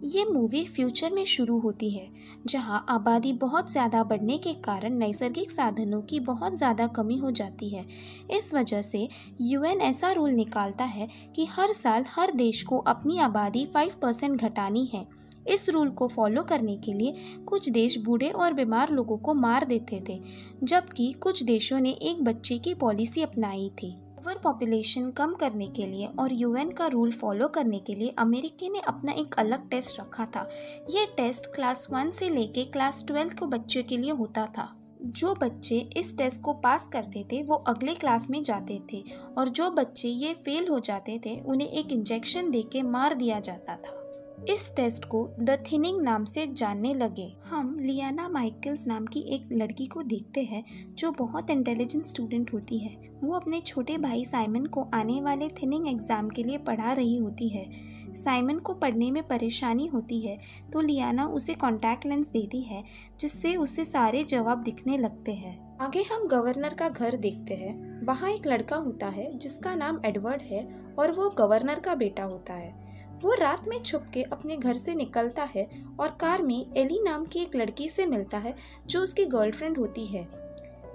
ये movie future में शुरू होती है जहां आबादी बहुत ज़्यादा बढ़ने के कारण नैसर्गिक साधनों की बहुत ज़्यादा कमी हो जाती है। इस वजह से यूएन ऐसा रूल निकालता है कि हर साल हर देश को अपनी आबादी 5% घटानी है। इस रूल को फॉलो करने के लिए कुछ देश बूढ़े और बीमार लोगों को मार देते थे, जबकि कुछ देशों ने एक बच्चे की पॉलिसी अपनाई थी। ओवर पॉपुलेशन कम करने के लिए और यूएन का रूल फॉलो करने के लिए अमेरिका ने अपना एक अलग टेस्ट रखा था। ये टेस्ट क्लास 1 से लेके क्लास 12 के बच्चों के लिए होता था। जो बच्चे इस टेस्ट को पास करते थे वो अगले क्लास में जाते थे, और जो बच्चे ये फेल हो जाते थे उन्हें एक इंजेक्शन देके मार दिया जाता था। इस टेस्ट को द थिनिंग नाम से जानने लगे। हम लियाना माइकल्स नाम की एक लड़की को देखते हैं जो बहुत इंटेलिजेंट स्टूडेंट होती है। वो अपने छोटे भाई साइमन को आने वाले थिनिंग एग्ज़ाम के लिए पढ़ा रही होती है। साइमन को पढ़ने में परेशानी होती है तो लियाना उसे कॉन्टैक्ट लेंस देती है, जिससे उसे सारे जवाब दिखने लगते हैं। आगे हम गवर्नर का घर देखते हैं। वहाँ एक लड़का होता है जिसका नाम एडवर्ड है और वो गवर्नर का बेटा होता है। वो रात में छुप के अपने घर से निकलता है और कार में एली नाम की एक लड़की से मिलता है जो उसकी गर्लफ्रेंड होती है।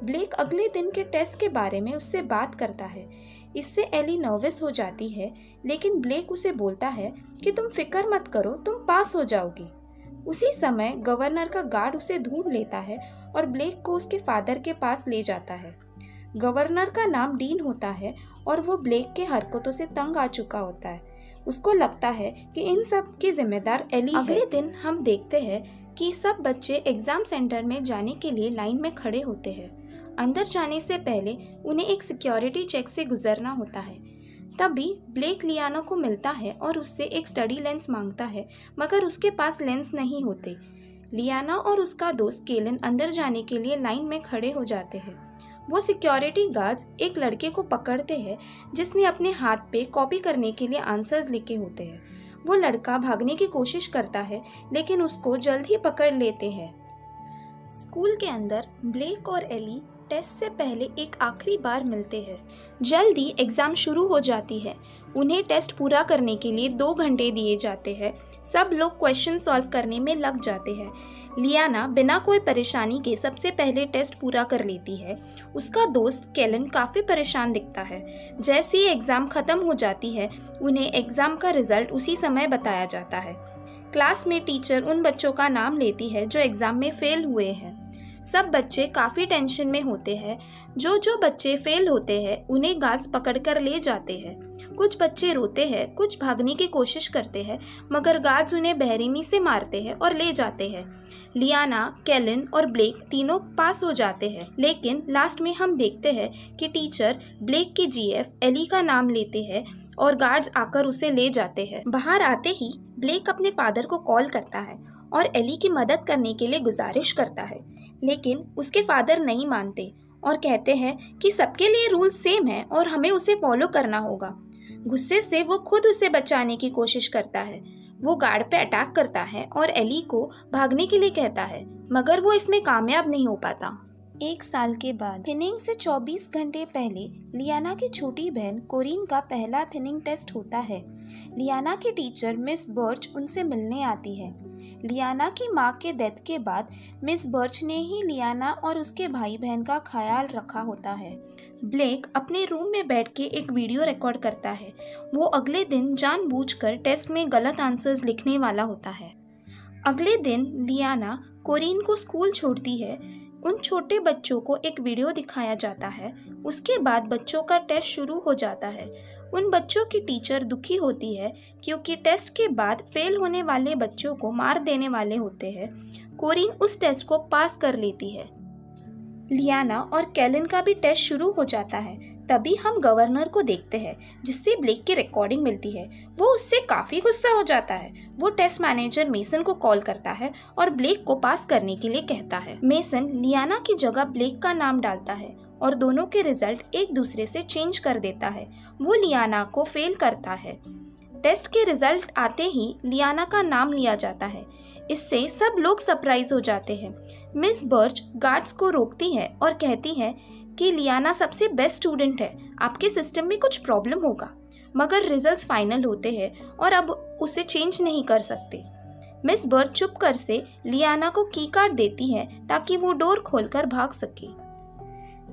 ब्लेक अगले दिन के टेस्ट के बारे में उससे बात करता है। इससे एली नर्वस हो जाती है, लेकिन ब्लेक उसे बोलता है कि तुम फिक्र मत करो, तुम पास हो जाओगी। उसी समय गवर्नर का गार्ड उसे ढूंढ लेता है और ब्लेक को उसके फादर के पास ले जाता है। गवर्नर का नाम डीन होता है और वो ब्लेक के हरकतों से तंग आ चुका होता है। उसको लगता है कि इन सब की जिम्मेदार एली है। अगले दिन हम देखते हैं कि सब बच्चे एग्जाम सेंटर में जाने के लिए लाइन में खड़े होते हैं। अंदर जाने से पहले उन्हें एक सिक्योरिटी चेक से गुजरना होता है। तभी ब्लेक लियाना को मिलता है और उससे एक स्टडी लेंस मांगता है, मगर उसके पास लेंस नहीं होते। लियाना और उसका दोस्त केलन अंदर जाने के लिए लाइन में खड़े हो जाते हैं। वो सिक्योरिटी गार्ड्स एक लड़के को पकड़ते हैं जिसने अपने हाथ पे कॉपी करने के लिए आंसर्स लिखे होते हैं। वो लड़का भागने की कोशिश करता है, लेकिन उसको जल्द ही पकड़ लेते हैं। स्कूल के अंदर ब्लेक और एली टेस्ट से पहले एक आखिरी बार मिलते हैं। जल्दी एग्ज़ाम शुरू हो जाती है। उन्हें टेस्ट पूरा करने के लिए 2 घंटे दिए जाते हैं। सब लोग क्वेश्चन सॉल्व करने में लग जाते हैं। लियाना बिना कोई परेशानी के सबसे पहले टेस्ट पूरा कर लेती है। उसका दोस्त केलन काफ़ी परेशान दिखता है। जैसे ही एग्ज़ाम ख़त्म हो जाती है, उन्हें एग्ज़ाम का रिज़ल्ट उसी समय बताया जाता है। क्लास में टीचर उन बच्चों का नाम लेती है जो एग्ज़ाम में फ़ेल हुए हैं। सब बच्चे काफ़ी टेंशन में होते हैं। जो बच्चे फेल होते हैं उन्हें गार्ड्स पकड़कर ले जाते हैं। कुछ बच्चे रोते हैं, कुछ भागने की कोशिश करते हैं, मगर गार्ड्स उन्हें बेरहमी से मारते हैं और ले जाते हैं। लियाना, केलन और ब्लेक तीनों पास हो जाते हैं, लेकिन लास्ट में हम देखते हैं कि टीचर ब्लेक की जीएफ एली का नाम लेते हैं और गार्ड्स आकर उसे ले जाते हैं। बाहर आते ही ब्लेक अपने फादर को कॉल करता है और एली की मदद करने के लिए गुजारिश करता है, लेकिन उसके फादर नहीं मानते और कहते हैं कि सबके लिए रूल सेम है और हमें उसे फॉलो करना होगा। गुस्से से वो खुद उसे बचाने की कोशिश करता है। वो गार्ड पे अटैक करता है और एली को भागने के लिए कहता है, मगर वो इसमें कामयाब नहीं हो पाता। 1 साल के बाद थिनिंग से 24 घंटे पहले लियाना की छोटी बहन कोरिन का पहला थिनिंग टेस्ट होता है। लियाना की टीचर मिस बर्च उनसे मिलने आती है। लियाना की माँ के डेथ के बाद मिस बर्च ने ही लियाना और उसके भाई बहन का ख्याल रखा होता है। ब्लेक अपने रूम में बैठ के एक वीडियो रिकॉर्ड करता है। वो अगले दिन जानबूझकर टेस्ट में गलत आंसर्स लिखने वाला होता है। अगले दिन लियाना कोरिन को स्कूल छोड़ती है। उन छोटे बच्चों को एक वीडियो दिखाया जाता है। उसके बाद बच्चों का टेस्ट शुरू हो जाता है। उन बच्चों की टीचर दुखी होती है क्योंकि टेस्ट के बाद फेल होने वाले बच्चों को मार देने वाले होते हैं। कोरिन उस टेस्ट को पास कर लेती है। लियाना और केलन का भी टेस्ट शुरू हो जाता है। तभी हम गवर्नर को देखते हैं, जिससे ब्लेक की रिकॉर्डिंग मिलती है। वो उससे काफ़ी गुस्सा हो जाता है। वो टेस्ट मैनेजर मेसन को कॉल करता है और ब्लेक को पास करने के लिए कहता है। मेसन लियाना की जगह ब्लेक का नाम डालता है और दोनों के रिजल्ट एक दूसरे से चेंज कर देता है। वो लियाना को फेल करता है। टेस्ट के रिजल्ट आते ही लियाना का नाम लिया जाता है। इससे सब लोग सरप्राइज हो जाते हैं। मिस बर्च गार्ड्स को रोकती है और कहती है कि लियाना सबसे बेस्ट स्टूडेंट है, आपके सिस्टम में कुछ प्रॉब्लम होगा। मगर रिजल्ट्स फाइनल होते हैं और अब उसे चेंज नहीं कर सकते। मिस बर्च चुपकर से लियाना को की कार्ड देती है ताकि वो डोर खोलकर भाग सके।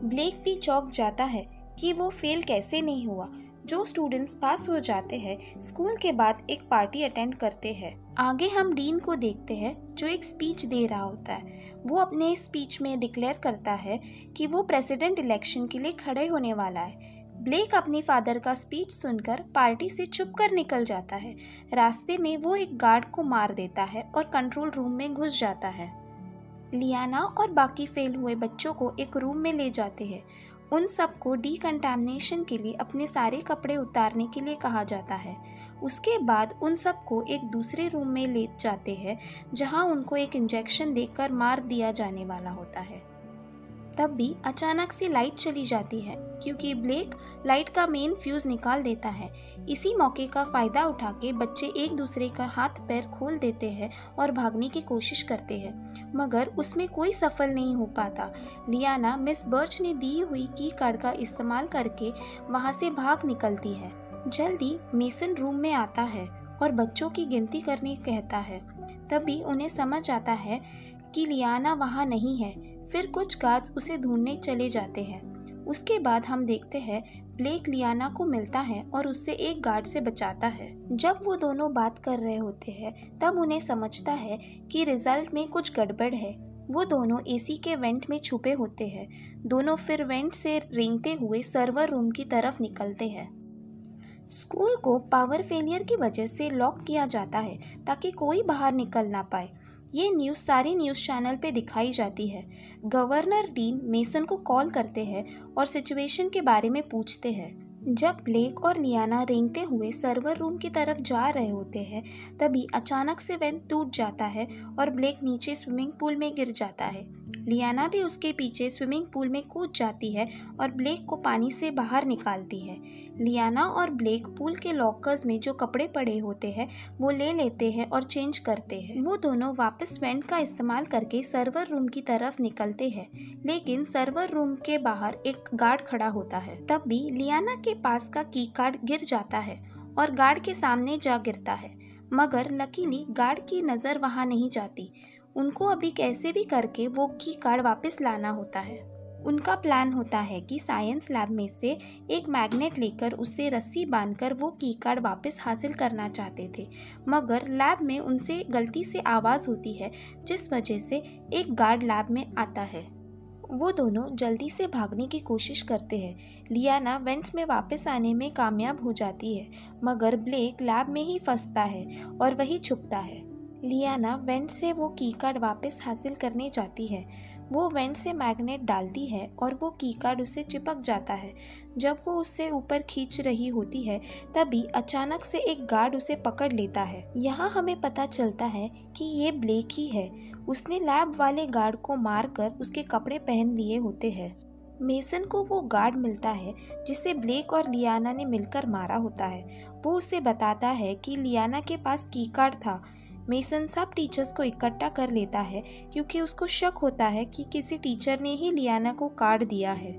ब्लेक भी चौंक जाता है कि वो फेल कैसे नहीं हुआ। जो स्टूडेंट्स पास हो जाते हैं स्कूल के बाद एक पार्टी अटेंड करते हैं। आगे हम डीन को देखते हैं जो एक स्पीच दे रहा होता है। वो अपने स्पीच में डिक्लेयर करता है कि वो प्रेसिडेंट इलेक्शन के लिए खड़े होने वाला है। ब्लेक अपने फादर का स्पीच सुनकर पार्टी से चुपकर निकल जाता है। रास्ते में वो एक गार्ड को मार देता है और कंट्रोल रूम में घुस जाता है। लियाना और बाकी फेल हुए बच्चों को एक रूम में ले जाते हैं। उन सबको डीकंटामिनेशन के लिए अपने सारे कपड़े उतारने के लिए कहा जाता है। उसके बाद उन सबको एक दूसरे रूम में ले जाते हैं जहां उनको एक इंजेक्शन देकर मार दिया जाने वाला होता है। तब भी अचानक से लाइट चली जाती है क्योंकि ब्लेक लाइट का मेन फ्यूज निकाल देता है। इसी मौके का फ़ायदा उठा के बच्चे एक दूसरे का हाथ पैर खोल देते हैं और भागने की कोशिश करते हैं, मगर उसमें कोई सफल नहीं हो पाता। लियाना मिस बर्च ने दी हुई की कार्ड का इस्तेमाल करके वहाँ से भाग निकलती है। जल्दी मेसन रूम में आता है और बच्चों की गिनती करने कहता है। तभी उन्हें समझ आता है कि लियाना वहाँ नहीं है। फिर कुछ गार्ड्स उसे ढूंढने चले जाते हैं। उसके बाद हम देखते हैं ब्लेक लियाना को मिलता है और उससे एक गार्ड से बचाता है। जब वो दोनों बात कर रहे होते हैं तब उन्हें समझता है कि रिजल्ट में कुछ गड़बड़ है। वो दोनों एसी के वेंट में छुपे होते हैं। दोनों फिर वेंट से रेंगते हुए सर्वर रूम की तरफ निकलते हैं। स्कूल को पावर फेलियर की वजह से लॉक किया जाता है ताकि कोई बाहर निकल ना पाए। ये न्यूज़ सारी न्यूज़ चैनल पे दिखाई जाती है। गवर्नर डीन मेसन को कॉल करते हैं और सिचुएशन के बारे में पूछते हैं। जब ब्लेक और लियाना रेंगते हुए सर्वर रूम की तरफ जा रहे होते हैं तभी अचानक से वेंट टूट जाता है और ब्लेक नीचे स्विमिंग पूल में गिर जाता है। लियाना भी उसके पीछे स्विमिंग पूल में कूद जाती है और ब्लेक को पानी से बाहर निकालती है। लियाना और ब्लेक पूल के लॉकर्स में जो कपड़े पड़े होते हैं वो ले लेते हैं और चेंज करते हैं। वो दोनों वापस वेंट का इस्तेमाल करके सर्वर रूम की तरफ निकलते हैं, लेकिन सर्वर रूम के बाहर एक गार्ड खड़ा होता है। तब भी लियाना के पास का की कार्ड गिर जाता है और गार्ड के सामने जा गिरता है, मगर लकीली गार्ड की नज़र वहाँ नहीं जाती। उनको अभी कैसे भी करके वो की कार्ड वापस लाना होता है। उनका प्लान होता है कि साइंस लैब में से एक मैग्नेट लेकर उससे रस्सी बांधकर वो की कार्ड वापस हासिल करना चाहते थे, मगर लैब में उनसे गलती से आवाज़ होती है जिस वजह से एक गार्ड लैब में आता है। वो दोनों जल्दी से भागने की कोशिश करते हैं। लियाना वेंट्स में वापस आने में कामयाब हो जाती है, मगर ब्लेक लैब में ही फंसता है और वही छुपता है। लियाना वेंट से वो की कार्ड वापस हासिल करने जाती है। वो वेंट से मैग्नेट डालती है और वो की कार्ड उससे चिपक जाता है। जब वो उससे ऊपर खींच रही होती है तभी अचानक से एक गार्ड उसे पकड़ लेता है। यहाँ हमें पता चलता है कि ये ब्लेक ही है। उसने लैब वाले गार्ड को मारकर उसके कपड़े पहन लिए होते हैं। मेसन को वो गार्ड मिलता है जिसे ब्लेक और लियाना ने मिलकर मारा होता है। वो उसे बताता है कि लियाना के पास की कार्ड था। मेसन सब टीचर्स को इकट्ठा कर लेता है क्योंकि उसको शक होता है कि किसी टीचर ने ही लियाना को कार्ड दिया है।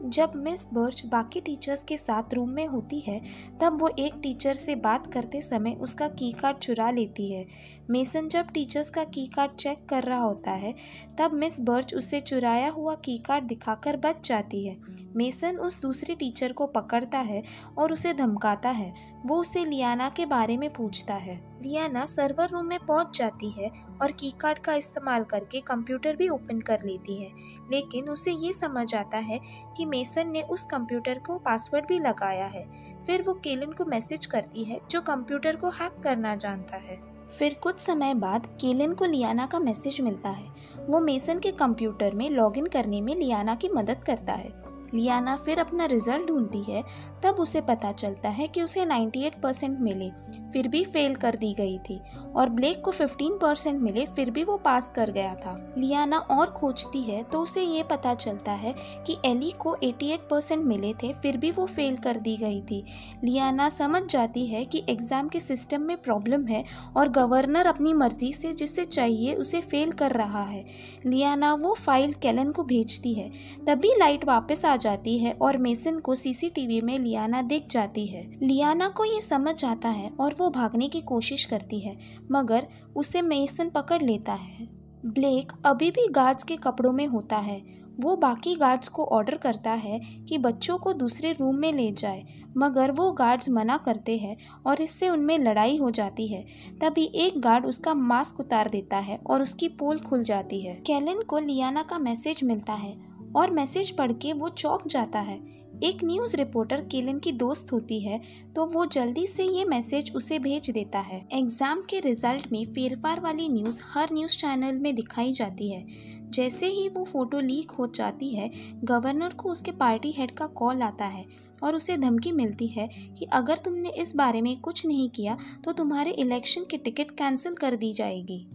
जब मिस बर्च बाकी टीचर्स के साथ रूम में होती है तब वो एक टीचर से बात करते समय उसका की कार्ड चुरा लेती है। मेसन जब टीचर्स का की कार्ड चेक कर रहा होता है तब मिस बर्च उससे चुराया हुआ की कार्ड दिखाकर बच जाती है। मेसन उस दूसरे टीचर को पकड़ता है और उसे धमकाता है। वो उसे लियाना के बारे में पूछता है। लियाना सर्वर रूम में पहुंच जाती है और की कार्ड का इस्तेमाल करके कंप्यूटर भी ओपन कर लेती है, लेकिन उसे ये समझ आता है कि मेसन ने उस कंप्यूटर को पासवर्ड भी लगाया है। फिर वो केलन को मैसेज करती है जो कंप्यूटर को हैक करना जानता है। फिर कुछ समय बाद केलन को लियाना का मैसेज मिलता है। वो मेसन के कंप्यूटर में लॉगिन करने में लियाना की मदद करता है। लियाना फिर अपना रिजल्ट ढूंढती है, तब उसे पता चलता है कि उसे 98% मिले, फिर भी फेल कर दी गई थी, और ब्लेक को 15% मिले, फिर भी वो पास कर गया था। लियाना और खोजती है तो उसे ये पता चलता है कि एली को 88% मिले थे, फिर भी वो फेल कर दी गई थी। लियाना समझ जाती है कि एग्ज़ाम के सिस्टम में प्रॉब्लम है और गवर्नर अपनी मर्जी से जिसे चाहिए उसे फेल कर रहा है। लियाना वो फाइल केलन को भेजती है, तभी लाइट वापस आ जाती है और मेसन को सीसीटीवी में लियाना दिख जाती है। लियाना को ये समझ आता है और वो भागने की कोशिश करती है, मगर उसे मेसन पकड़ लेता है। ब्लेक अभी भी गार्ड्स के कपड़ों में होता है। वो बाकी गार्ड्स को ऑर्डर करता है कि बच्चों को दूसरे रूम में ले जाए, मगर वो गार्ड्स मना करते हैं और इससे उनमें लड़ाई हो जाती है। तभी एक गार्ड उसका मास्क उतार देता है और उसकी पोल खुल जाती है। कैलन को लियाना का मैसेज मिलता है और मैसेज पढ़ के वो चौंक जाता है। एक न्यूज़ रिपोर्टर केलन की दोस्त होती है, तो वो जल्दी से ये मैसेज उसे भेज देता है। एग्ज़ाम के रिजल्ट में फेरफार वाली न्यूज़ हर न्यूज़ चैनल में दिखाई जाती है। जैसे ही वो फ़ोटो लीक हो जाती है, गवर्नर को उसके पार्टी हेड का कॉल आता है और उसे धमकी मिलती है कि अगर तुमने इस बारे में कुछ नहीं किया तो तुम्हारे इलेक्शन की टिकट कैंसिल कर दी जाएगी।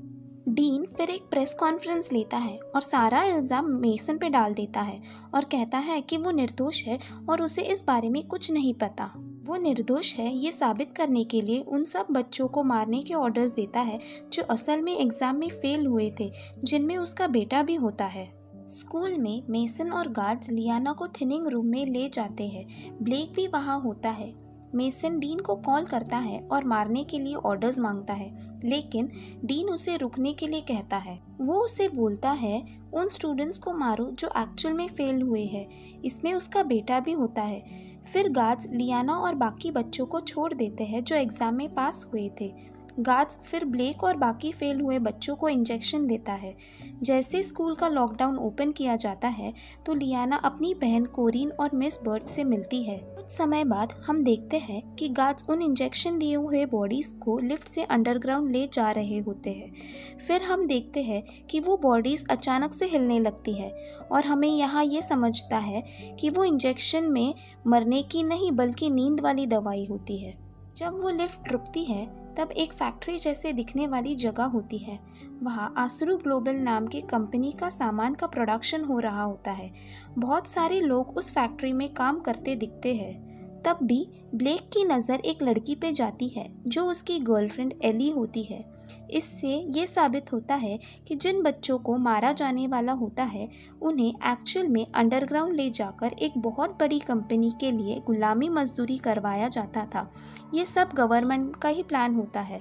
डीन फिर एक प्रेस कॉन्फ्रेंस लेता है और सारा इल्ज़ाम मेसन पे डाल देता है और कहता है कि वो निर्दोष है और उसे इस बारे में कुछ नहीं पता। वो निर्दोष है ये साबित करने के लिए उन सब बच्चों को मारने के ऑर्डर्स देता है जो असल में एग्ज़ाम में फेल हुए थे, जिनमें उसका बेटा भी होता है। स्कूल में मेसन और गार्ड्स लियाना को थिनिंग रूम में ले जाते हैं। ब्लेक भी वहाँ होता है। मेसन डीन को कॉल करता है और मारने के लिए ऑर्डर्स मांगता है, लेकिन डीन उसे रुकने के लिए कहता है। वो उसे बोलता है उन स्टूडेंट्स को मारो जो एक्चुअल में फेल हुए हैं, इसमें उसका बेटा भी होता है। फिर गार्ड्स लियाना और बाकी बच्चों को छोड़ देते हैं जो एग्ज़ाम में पास हुए थे। गार्ड्स फिर ब्लेक और बाकी फेल हुए बच्चों को इंजेक्शन देता है। जैसे स्कूल का लॉकडाउन ओपन किया जाता है तो लियाना अपनी बहन कोरिन और मिस बर्ड से मिलती है। कुछ समय बाद हम देखते हैं कि गार्ड्स उन इंजेक्शन दिए हुए बॉडीज़ को लिफ्ट से अंडरग्राउंड ले जा रहे होते हैं। फिर हम देखते हैं कि वो बॉडीज़ अचानक से हिलने लगती है और हमें यहाँ ये समझता है कि वो इंजेक्शन में मरने की नहीं बल्कि नींद वाली दवाई होती है। जब वो लिफ्ट रुकती है तब एक फैक्ट्री जैसे दिखने वाली जगह होती है। वहाँ आसरू ग्लोबल नाम की कंपनी का सामान का प्रोडक्शन हो रहा होता है। बहुत सारे लोग उस फैक्ट्री में काम करते दिखते हैं। तब भी ब्लेक की नज़र एक लड़की पे जाती है जो उसकी गर्लफ्रेंड एली होती है। इससे ये साबित होता है कि जिन बच्चों को मारा जाने वाला होता है उन्हें एक्चुअल में अंडरग्राउंड ले जाकर एक बहुत बड़ी कंपनी के लिए गुलामी मजदूरी करवाया जाता था। ये सब गवर्नमेंट का ही प्लान होता है।